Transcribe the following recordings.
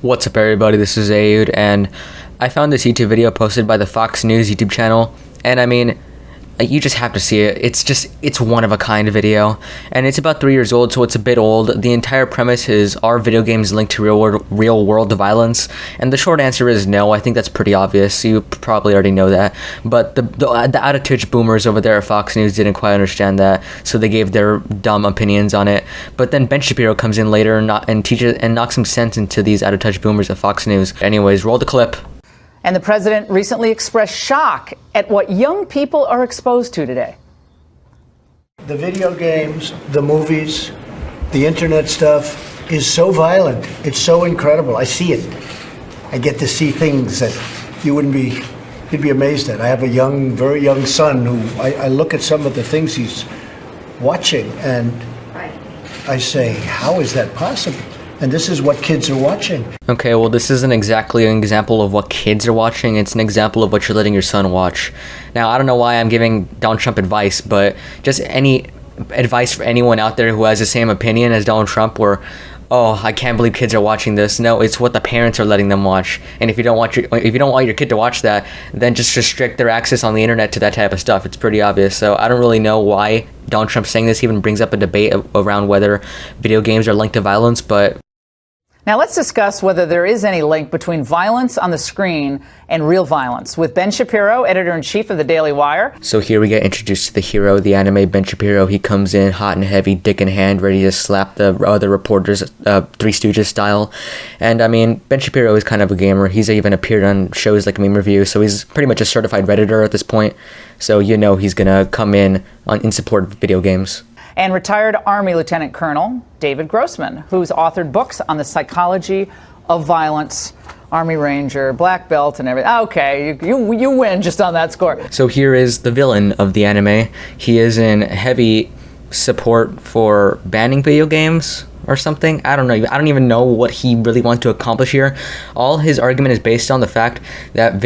What's up everybody, this is aeiouhd, and I found this YouTube video posted by the Fox News YouTube channel, and I mean, you just have to see it. It's one of a kind video, and it's about 3 years old, so it's a bit old. The entire premise is, are video games linked to real world violence? And the short answer is no. I think that's pretty obvious. You probably already know that. But the out of touch boomers over there at Fox News didn't quite understand that, so they gave their dumb opinions on it. But then Ben Shapiro comes in later and teaches and knocks some sense into these out of touch boomers at Fox News. Anyways, roll the clip. And the president recently expressed shock at what young people are exposed to today. The video games, the movies, the internet stuff is so violent. It's so incredible. I see it. I get to see things that you'd be amazed at. I have a very young son who I look at some of the things he's watching and I say, how is that possible? And this is what kids are watching. Okay, well, this isn't exactly an example of what kids are watching. It's an example of what you're letting your son watch. Now, I don't know why I'm giving Donald Trump advice, but just any advice for anyone out there who has the same opinion as Donald Trump, where, oh, I can't believe kids are watching this. No, it's what the parents are letting them watch. And if you don't want your kid to watch that, then just restrict their access on the internet to that type of stuff. It's pretty obvious. So I don't really know why Donald Trump saying this even brings up a debate around whether video games are linked to violence, but Now let's discuss whether there is any link between violence on the screen and real violence with Ben Shapiro, editor-in-chief of the Daily Wire. So here we get introduced to the hero of the anime, Ben Shapiro. He comes in hot and heavy, dick in hand, ready to slap the other reporters, Three Stooges style. And I mean, Ben Shapiro is kind of a gamer. He's even appeared on shows like Meme Review, so he's pretty much a certified Redditor at this point. So you know he's gonna come in support of video games. And retired Army Lieutenant Colonel David Grossman, who's authored books on the psychology of violence, Army Ranger, black belt, and everything. Okay, you win just on that score. So here is the villain of the anime. He is in heavy support for banning video games or something. I don't know. I don't even know what he really wants to accomplish here. All his argument is based on the fact that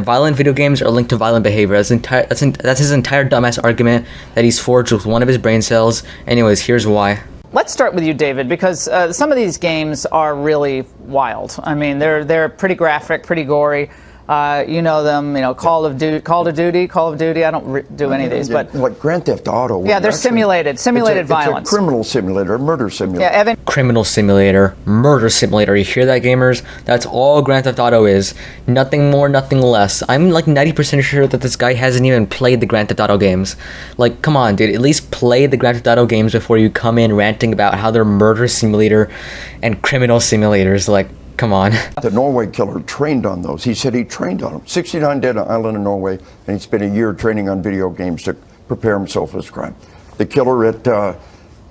violent video games are linked to violent behavior. That's his entire dumbass argument that he's forged with one of his brain cells. Anyways, here's why. Let's start with you, David, because some of these games are really wild. I mean, they're pretty graphic, pretty gory. You know them, Call of Duty. I don't do any of these, but like Grand Theft Auto. Yeah, they're simulated violence. It's a criminal simulator, a murder simulator. Yeah, Evan. Criminal simulator, murder simulator. You hear that, gamers? That's all Grand Theft Auto is. Nothing more, nothing less. I'm like 90% sure that this guy hasn't even played the Grand Theft Auto games. Like, come on, dude. At least play the Grand Theft Auto games before you come in ranting about how they're murder simulator and criminal simulators. Like, come on. The Norway killer trained on those. He said he trained on them. 69 dead on an island in Norway, and he spent a year training on video games to prepare himself for his crime. The killer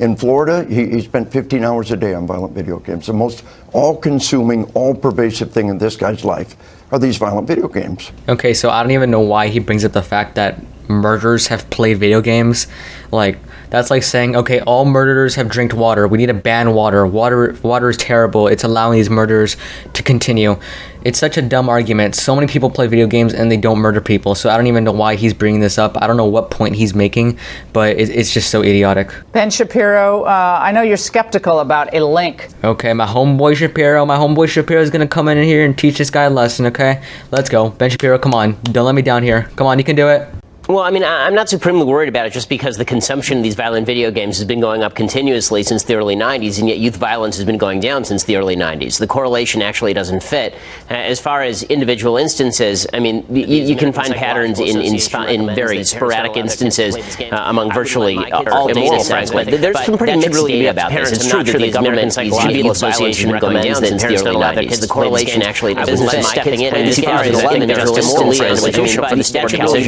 in Florida, he spent 15 hours a day on violent video games. The most all-consuming, all-pervasive thing in this guy's life are these violent video games. Okay, so I don't even know why he brings up the fact that murderers have played video games. Like, that's like saying, okay, all murderers have drank water. We need to ban water. Water is terrible. It's allowing these murders to continue. It's such a dumb argument. So many people play video games and they don't murder people. So I don't even know why he's bringing this up. I don't know what point he's making, but it's just so idiotic. Ben Shapiro, I know you're skeptical about a link. Okay, my homeboy Shapiro is gonna come in here and teach this guy a lesson. Okay, let's go. Ben Shapiro, come on. Don't let me down here. Come on, you can do it. Well, I mean, I'm not supremely worried about it just because the consumption of these violent video games has been going up continuously since the early 90s, and yet youth violence has been going down since the early 90s. The correlation actually doesn't fit. As far as individual instances, I mean, you can find patterns in very sporadic instances among virtually all data sets, but there's some pretty mixed data about this. It's true that the government Psychological Association recommends that since the early 90s, the correlation actually doesn't fit. Stepping in 2011, there was a moral institution for the statute of the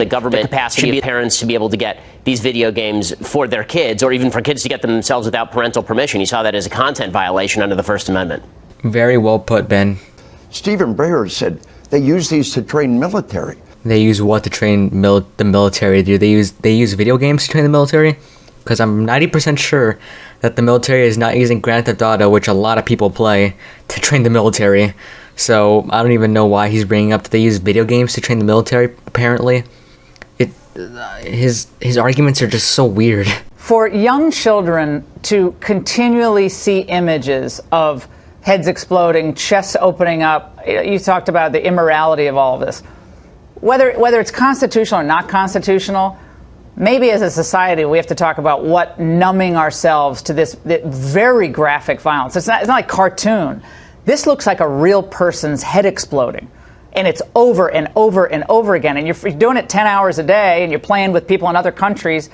government capacity of parents to be able to get these video games for their kids, or even for kids to get them themselves without parental permission. You saw that as a content violation under the First Amendment. Very well put, Ben. Stephen Breyer said they use these to train military. They use what to train the military? Do they use video games to train the military? Because I'm 90% sure that the military is not using Grand Theft Auto, which a lot of people play, to train the military. So I don't even know why he's bringing up that they use video games to train the military, apparently. his arguments are just so weird. For young children to continually see images of heads exploding, chests opening up, you talked about the immorality of all of this. Whether it's constitutional or not constitutional, maybe as a society we have to talk about what numbing ourselves to this very graphic violence. It's not like cartoon. This looks like a real person's head exploding. And it's over and over and over again. And you're doing it 10 hours a day and you're playing with people in other countries.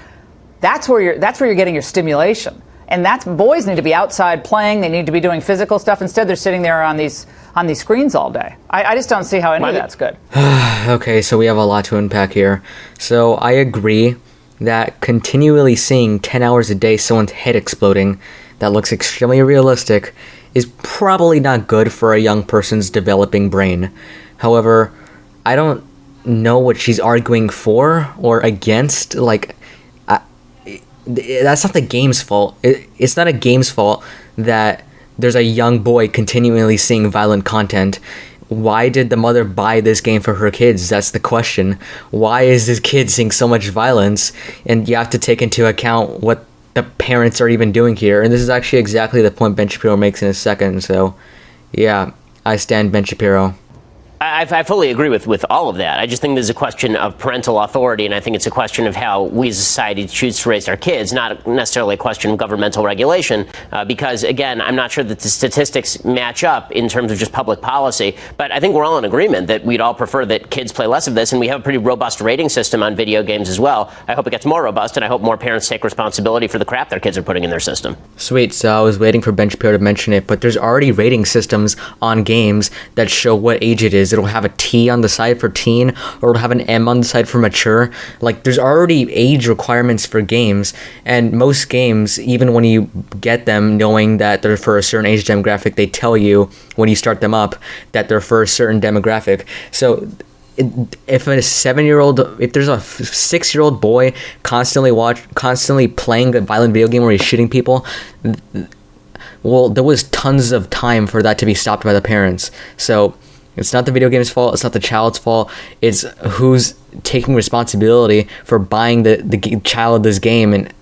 That's where you're getting your stimulation. And boys need to be outside playing. They need to be doing physical stuff. Instead, they're sitting there on these screens all day. I just don't see how any of that's good. Okay, so we have a lot to unpack here. So I agree that continually seeing 10 hours a day someone's head exploding that looks extremely realistic is probably not good for a young person's developing brain. However, I don't know what she's arguing for or against. Like, that's not the game's fault. It's not a game's fault that there's a young boy continually seeing violent content. Why did the mother buy this game for her kids? That's the question. Why is this kid seeing so much violence? And you have to take into account what the parents are even doing here. And this is actually exactly the point Ben Shapiro makes in a second. So, yeah, I stand Ben Shapiro. I fully agree with all of that. I just think there's a question of parental authority, and I think it's a question of how we as a society choose to raise our kids, not necessarily a question of governmental regulation, because, again, I'm not sure that the statistics match up in terms of just public policy, but I think we're all in agreement that we'd all prefer that kids play less of this, and we have a pretty robust rating system on video games as well. I hope it gets more robust, and I hope more parents take responsibility for the crap their kids are putting in their system. Sweet, so I was waiting for Ben Shapiro to mention it, but there's already rating systems on games that show what age it is. It'll have a T on the side for teen, or it'll have an M on the side for mature. Like, there's already age requirements for games, and most games, even when you get them knowing that they're for a certain age demographic, they tell you when you start them up that they're for a certain demographic. So if there's a 6-year-old boy constantly playing a violent video game where he's shooting people, well, there was tons of time for that to be stopped by the parents. So it's not the video game's fault. It's not the child's fault. It's who's taking responsibility for buying the child this game, and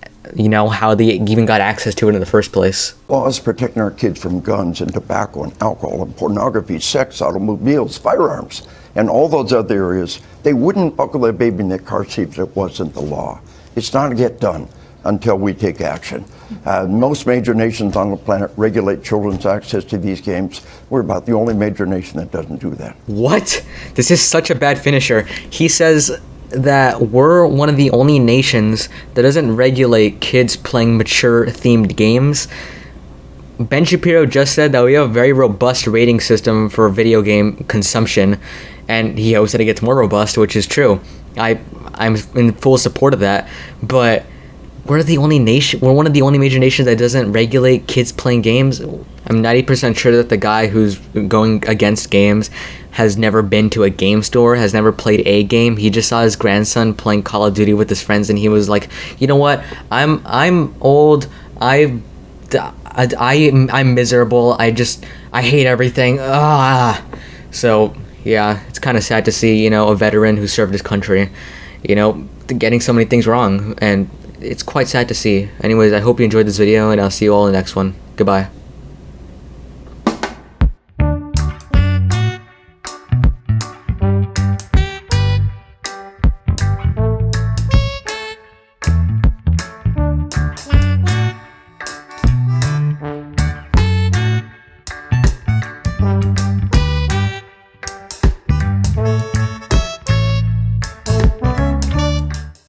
how they even got access to it in the first place. Laws protecting our kids from guns and tobacco and alcohol and pornography, sex, automobiles, firearms, and all those other areas, they wouldn't buckle their baby in their car seat if it wasn't the law. It's not to get done until we take action. Most major nations on the planet regulate children's access to these games. We're about the only major nation that doesn't do that. What? This is such a bad finisher. He says that we're one of the only nations that doesn't regulate kids playing mature-themed games. Ben Shapiro just said that we have a very robust rating system for video game consumption, and he hopes that it gets more robust, which is true. I'm in full support of that, but we're one of the only major nations that doesn't regulate kids playing games. I'm 90% sure that the guy who's going against games has never been to a game store, has never played a game. He just saw his grandson playing Call of Duty with his friends, and he was like, you know what? I'm old. I'm miserable. I hate everything. So yeah, it's kind of sad to see, a veteran who served his country, getting so many things wrong, and it's quite sad to see. Anyways, I hope you enjoyed this video, and I'll see you all in the next one. Goodbye.